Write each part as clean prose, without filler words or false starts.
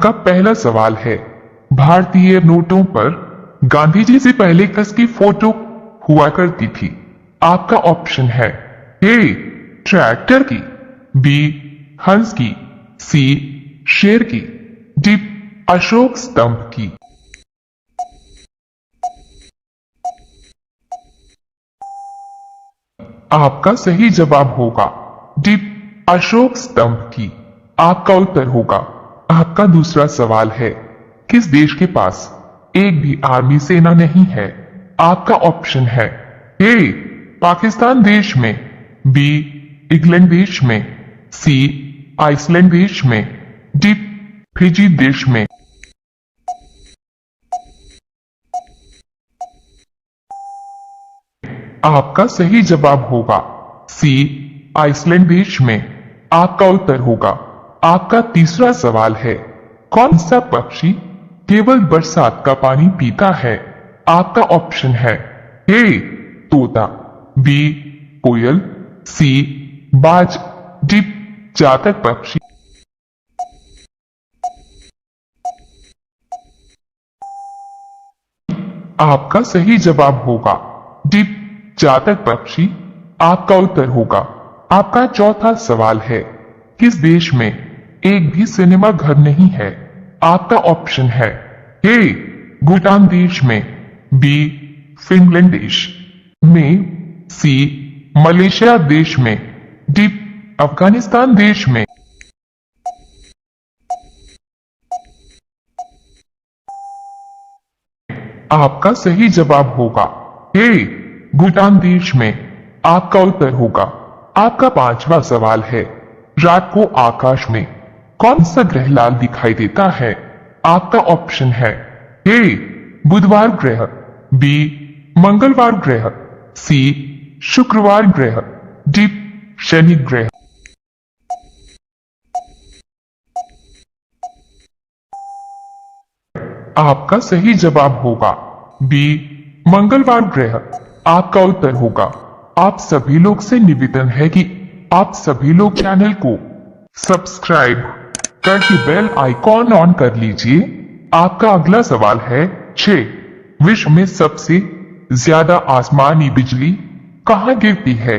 आपका पहला सवाल है, भारतीय नोटों पर गांधी जी से पहले किसकी फोटो हुआ करती थी? आपका ऑप्शन है ए ट्रैक्टर की, बी हंस की, सी शेर की, डी अशोक स्तंभ की। आपका सही जवाब होगा डी अशोक स्तंभ की। आपका उत्तर होगा। आपका दूसरा सवाल है, किस देश के पास एक भी आर्मी सेना नहीं है? आपका ऑप्शन है ए पाकिस्तान देश में, बी इंग्लैंड देश में, सी आइसलैंड देश में, डी फिजी देश में। आपका सही जवाब होगा सी आइसलैंड देश में। आपका उत्तर होगा। आपका तीसरा सवाल है, कौन सा पक्षी केवल बरसात का पानी पीता है? आपका ऑप्शन है ए तोता, बी कोयल, सी बाज, डी चातक पक्षी। आपका सही जवाब होगा डी चातक पक्षी। आपका उत्तर होगा। आपका चौथा सवाल है, किस देश में एक भी सिनेमा घर नहीं है? आपका ऑप्शन है ए भूटान देश में, बी फिनलैंड देश में, सी मलेशिया देश में, डी अफगानिस्तान देश में। आपका सही जवाब होगा ए भूटान देश में। आपका उत्तर होगा। आपका पांचवा सवाल है, रात को आकाश में कौन सा ग्रह लाल दिखाई देता है? आपका ऑप्शन है ए बुधवार ग्रह, बी मंगलवार ग्रह, सी शुक्रवार ग्रह, डी शनि ग्रह। आपका सही जवाब होगा बी मंगलवार ग्रह। आपका उत्तर होगा। आप सभी लोग से निवेदन है कि आप सभी लोग चैनल को सब्सक्राइब करके बेल आइकॉन ऑन कर लीजिए। आपका अगला सवाल है 6, विश्व में सबसे ज्यादा आसमानी बिजली कहां गिरती है?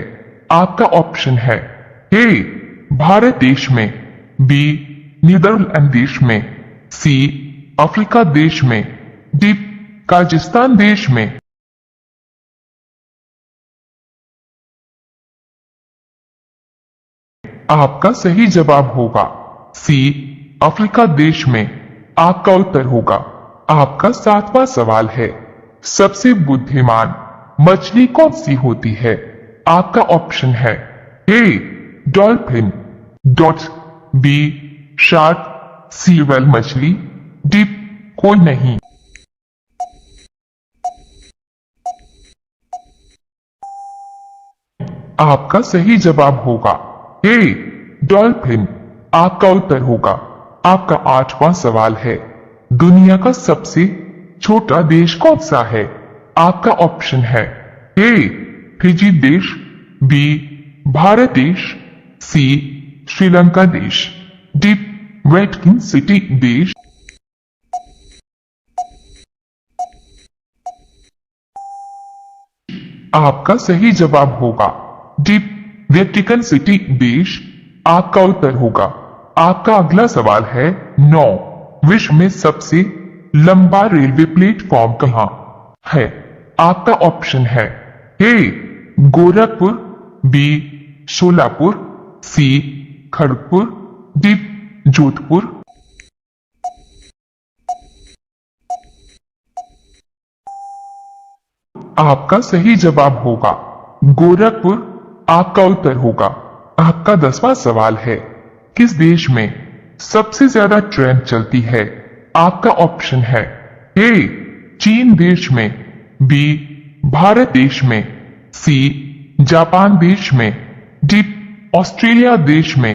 आपका ऑप्शन है ए भारत देश में, बी नीदरलैंड देश में, सी अफ्रीका देश में, डी काजाकिस्तान देश में। आपका सही जवाब होगा सी अफ्रीका देश में। आपका उत्तर होगा। आपका सातवां सवाल है, सबसे बुद्धिमान मछली कौन सी होती है? आपका ऑप्शन है ए डॉल्फिन, डॉट, बी शार्क, सी व्हेल मछली, डी कोई नहीं। आपका सही जवाब होगा ए डॉल्फिन। आपका उत्तर होगा। आपका आठवां सवाल है, दुनिया का सबसे छोटा देश कौन सा है? आपका ऑप्शन है ए फिजी देश, बी भारत देश, सी श्रीलंका देश, डी वेटिकन सिटी देश। आपका सही जवाब होगा डी वेटिकन सिटी देश। आपका उत्तर होगा। आपका अगला सवाल है 9, विश्व में सबसे लंबा रेलवे प्लेटफॉर्म कहां है? आपका ऑप्शन है ए गोरखपुर, बी सोलापुर, सी खड़गपुर, डी जोधपुर। आपका सही जवाब होगा गोरखपुर। आपका उत्तर होगा। आपका 10वां सवाल है, किस देश में सबसे ज्यादा ट्रेन चलती है? आपका ऑप्शन है ए चीन देश में, बी भारत देश में, सी जापान देश में, डी ऑस्ट्रेलिया देश में।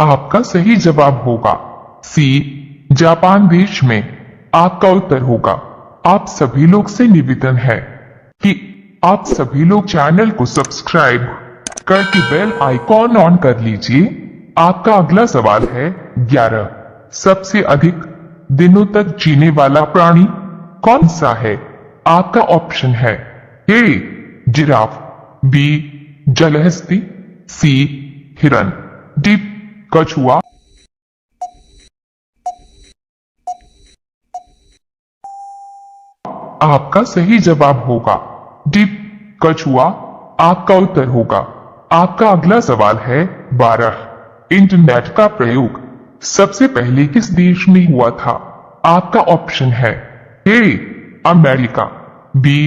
आपका सही जवाब होगा सी जापान देश में। आपका उत्तर होगा। आप सभी लोग से निवेदन है कि आप सभी लोग चैनल को सब्सक्राइब करके बेल आइकॉन ऑन कर लीजिए। आपका अगला सवाल है 11। सबसे अधिक दिनों तक जीने वाला प्राणी कौन सा है? आपका ऑप्शन है ए जिराफ, बी जलहस्ती, सी हिरन, डी कछुआ। आपका सही जवाब होगा डी कछुआ। आपका उत्तर होगा। आपका अगला सवाल है 12। इंटरनेट का प्रयोग सबसे पहले किस देश में हुआ था? आपका ऑप्शन है A America, B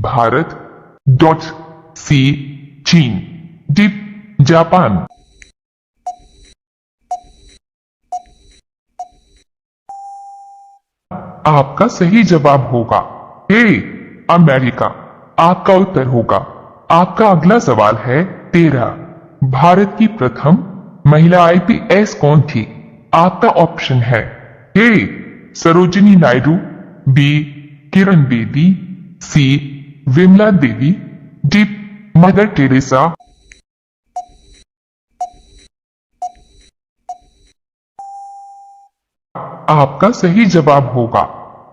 Bharat, dot C चीन, डी जापान। आपका सही जवाब होगा ए अमेरिका। आपका उत्तर होगा। आपका अगला सवाल है 13। भारत की प्रथम महिला आईपीएस कौन थी? आपका ऑप्शन है ए सरोजिनी नायडू, बी किरण बेदी, सी Vimla Devi, D mother Teresa. आपका सही जवाब होगा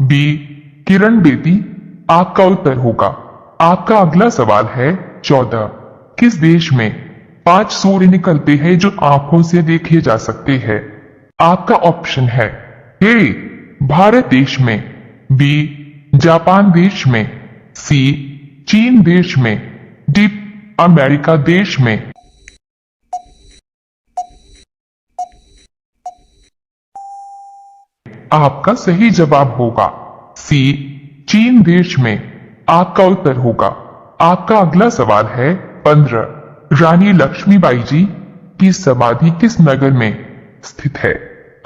बी किरण बेदी। आपका उत्तर होगा। आपका अगला सवाल है 14। किस देश में 5 सूर्य निकलते हैं जो आंखों से देखे जा सकते हैं? आपका ऑप्शन है ए भारत देश में, बी जापान देश में, सी चीन देश में, डी अमेरिका देश में। आपका सही जवाब होगा सी चीन देश में। आपका उत्तर होगा। आपका अगला सवाल है 15। रानी लक्ष्मीबाई जी की समाधि किस नगर में स्थित है?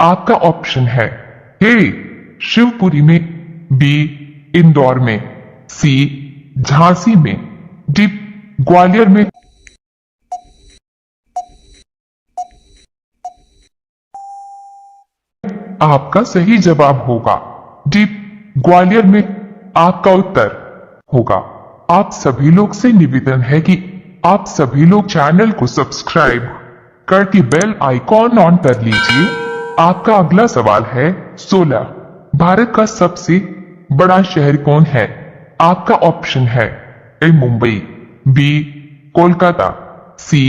आपका ऑप्शन है ए शिवपुरी में, बी इंदौर में, सी झांसी में, डी ग्वालियर में। आपका सही जवाब होगा डी ग्वालियर में। आपका उत्तर होगा। आप सभी लोग से निवेदन है कि आप सभी लोग चैनल को सब्सक्राइब करके बेल आइकॉन ऑन कर लीजिए। आपका अगला सवाल है 16। भारत का सबसे बड़ा शहर कौन है? आपका ऑप्शन है ए मुंबई, बी कोलकाता, सी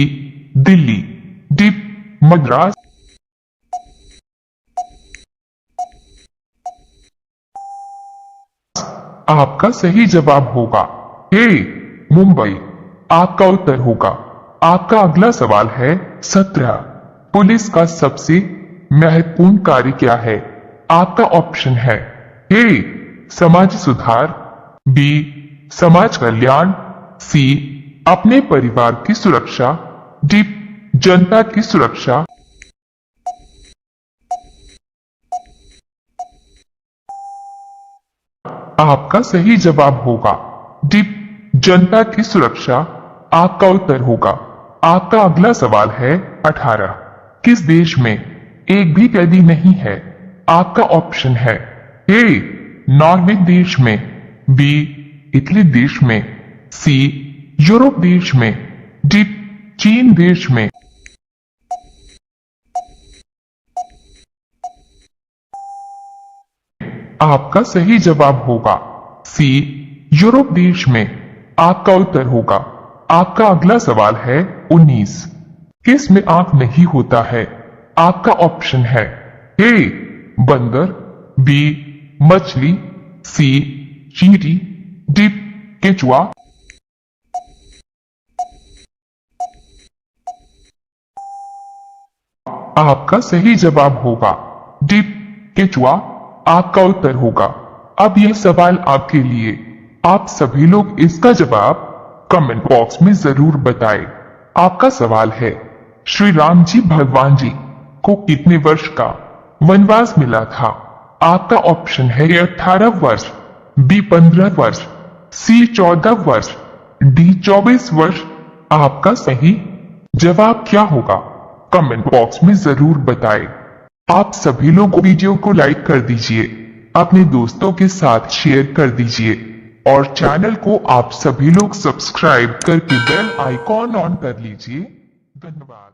दिल्ली, डी मद्रास। आपका सही जवाब होगा ए मुंबई। आपका उत्तर होगा। आपका अगला सवाल है 17। पुलिस का सबसे महत्वपूर्ण कार्य क्या है? आपका ऑप्शन है ए समाज सुधार, बी समाज कल्याण, सी अपने परिवार की सुरक्षा, डी जनता की सुरक्षा। आपका सही जवाब होगा डी जनता की सुरक्षा। आपका उत्तर होगा। आपका अगला सवाल है 18। किस देश में एक भी कैदी नहीं है? आपका ऑप्शन है ए नॉर्वे देश में, बी इटली देश में, सी यूरोप देश में, डी चीन देश में। आपका सही जवाब होगा सी यूरोप देश में। आपका उत्तर होगा। आपका अगला सवाल है 19। किस में आंख नहीं होता है? आपका ऑप्शन है ए बंदर, बी मछली, सी चींटी, डी केचुआ। आपका सही जवाब होगा डी केचुआ। आपका उत्तर होगा। अब यह सवाल आपके लिए। आप सभी लोग इसका जवाब कमेंट बॉक्स में जरूर बताएं। आपका सवाल है श्री राम जी भगवान जी को कितने वर्ष का वनवास मिला था? आपका ऑप्शन है 18 वर्ष, बी 15 वर्ष, सी 14 वर्ष, डी 24 वर्ष। आपका सही जवाब क्या होगा? कमेंट बॉक्स में जरूर बताएं। आप सभी लोग वीडियो को लाइक कर दीजिए, अपने दोस्तों के साथ शेयर कर दीजिए और चैनल को आप सभी लोग सब्सक्राइब करके बेल आइकॉन ऑन कर लीजिए। धन्यवाद।